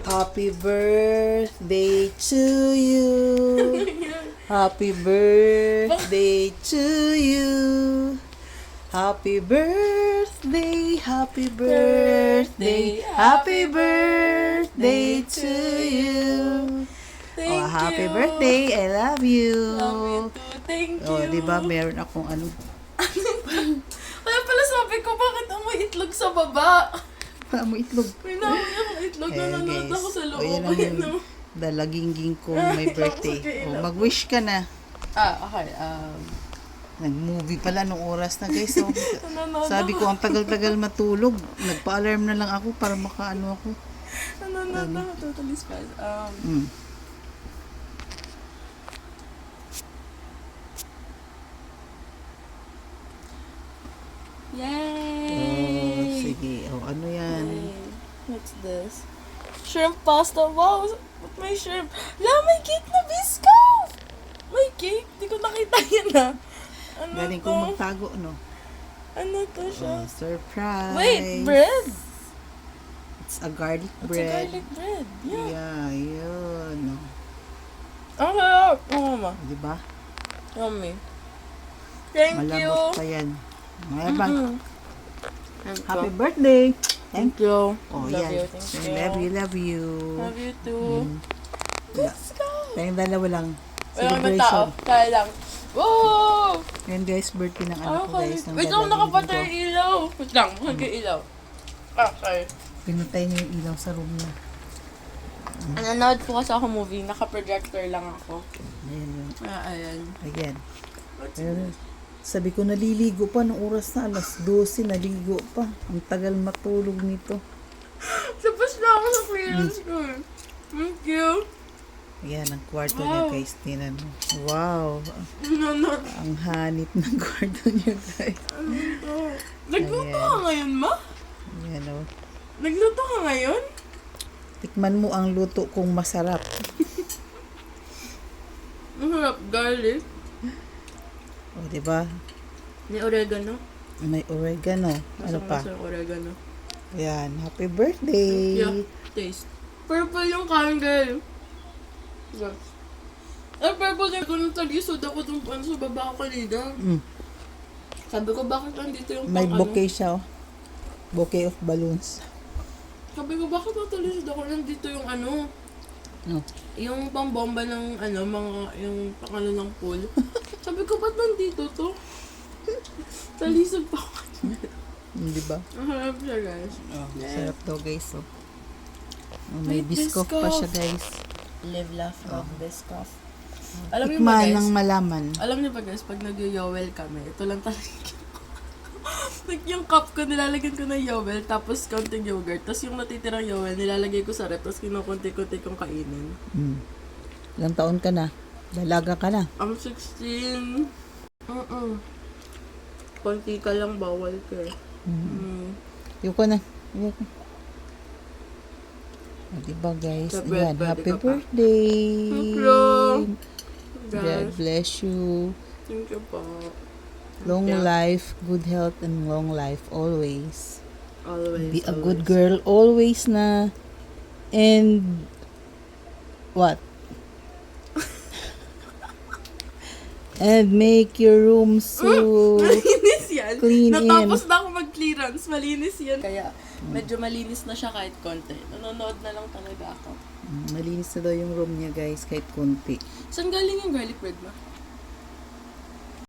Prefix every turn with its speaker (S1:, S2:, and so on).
S1: Happy birthday to you. Happy birthday to you. Happy birthday, happy birthday, happy birthday to you.
S2: Thank
S1: Happy
S2: you.
S1: birthday, I love you.
S2: Love you too. Thank you.
S1: Diba meron akong ano,
S2: Kaya pala sabi ko, bakit amoy itlog sa baba?
S1: mo itlog.
S2: May namoy akong itlog na nanonood ako sa loob.
S1: yan ang dalagingging ko may birthday. Mag-wish ka na.
S2: Okay.
S1: Nag-movie pala nung oras na guys. So,
S2: Nanonood
S1: sabi
S2: ako.
S1: ko, ang tagal-tagal matulog. Nagpa-alarm na lang ako para makaano ako.
S2: Nanonood ako. Totally spaz. Yay!
S1: Sige. Ano yan?
S2: Yay. What's this? Shrimp pasta. Wow! May shrimp. May cake na biscuit! May cake? Di ko nakita yun Ano
S1: Galing
S2: to?
S1: kong magtago, no?
S2: Ano to siya?
S1: Surprise!
S2: Wait, bread!
S1: It's a garlic
S2: It's
S1: bread.
S2: a garlic bread. Yeah.
S1: Yeah, yun.
S2: Ang sarap. Mama.
S1: Diba?
S2: Yummy. Thank you.
S1: Malambot pa yan. Mayabang.
S2: Thank
S1: Happy
S2: you.
S1: birthday!
S2: Thank you.
S1: Oh,
S2: Love
S1: yan.
S2: you. Thank you.
S1: Love you.
S2: Love you too. Let's go.
S1: Tayong dalawa lang.
S2: Wala kang tao. Kaya lang. Whoa!
S1: Yan guys, birthday ng anak ko guys.
S2: Wait lang, nakapatay yung ilaw. Wait lang, mag-ilaw. Sorry.
S1: Pinatay niya yung ilaw sa room niya.
S2: Nanonood po kasi ako movie. Naka-projector lang ako.
S1: Ayan yun.
S2: Ayan.
S1: Ayan. Pero, sabi ko naliligo pa nung oras na alas 12, naligo pa. Ang tagal matulog nito.
S2: Tapos na ako sa clearance ko. Thank you.
S1: Ayan, ang kwarto niya guys. Tinan mo. Wow.
S2: Nanonood.
S1: Ang hanip ng kwarto niya guys.
S2: Ano to? Nagluto ka ngayon, ma?
S1: Ayan o.
S2: Nagluto ka ngayon?
S1: Tikman mo ang luto kong masarap.
S2: Masarap, garlic.
S1: O, diba?
S2: May oregano.
S1: May oregano. Ano pa?
S2: Masarap oregano.
S1: Ayan. Happy birthday.
S2: Yeah, taste. Purple yung candle. Yeah. Purple yung kung talisod ako dun sa baba ko kanina. Sabi ko, bakit nandito yung
S1: May
S2: pang
S1: bouquet siya, oh. Bouquet of balloons.
S2: Sabi ko, bakit natalisod ako nandito yung
S1: No.
S2: yung pambomba ng yung pangalo ng pool. Sabi ko, ba't nandito to? Talisod pa ako.
S1: Di ba?
S2: Ang harap siya, guys.
S1: Sarap daw, guys, oh. May
S2: May
S1: biscoff pa siya,
S2: Biscoff.
S1: guys.
S2: Live, laugh, love, biscoff. Alam niyo ba,
S1: Tikman
S2: guys?
S1: ng malaman.
S2: Alam niyo ba, guys, pag nag-yowel kami, ito lang talaga yung cup ko, nilalagyan ko ng yowel, tapos konting yogurt. Tapos yung natitirang yowel, nilalagay ko sa rep, tapos kinukunti-kunti kong kainin.
S1: Ilang taon ka na? Dalaga ka na.
S2: I'm 16. Konti ka lang, bawal ka eh.
S1: Ayoko na. Ayoko. Diba, guys?
S2: Sa
S1: Ayan,
S2: birthday
S1: happy
S2: ka pa.
S1: birthday.
S2: Hello.
S1: God
S2: Guys,
S1: bless you.
S2: thank you po.
S1: Long
S2: Yeah.
S1: life, good health, and long life always.
S2: Always,
S1: Be a
S2: always.
S1: good girl always na. And what? And make your room so
S2: Malinis yan.
S1: clean
S2: Natapos na ako mag-clearance. Malinis yan. Kaya medyo malinis na siya kahit konti. Nanonood na lang talaga ako.
S1: malinis na daw yung room niya guys kahit konti.
S2: Saan galing yung garlic bread mo?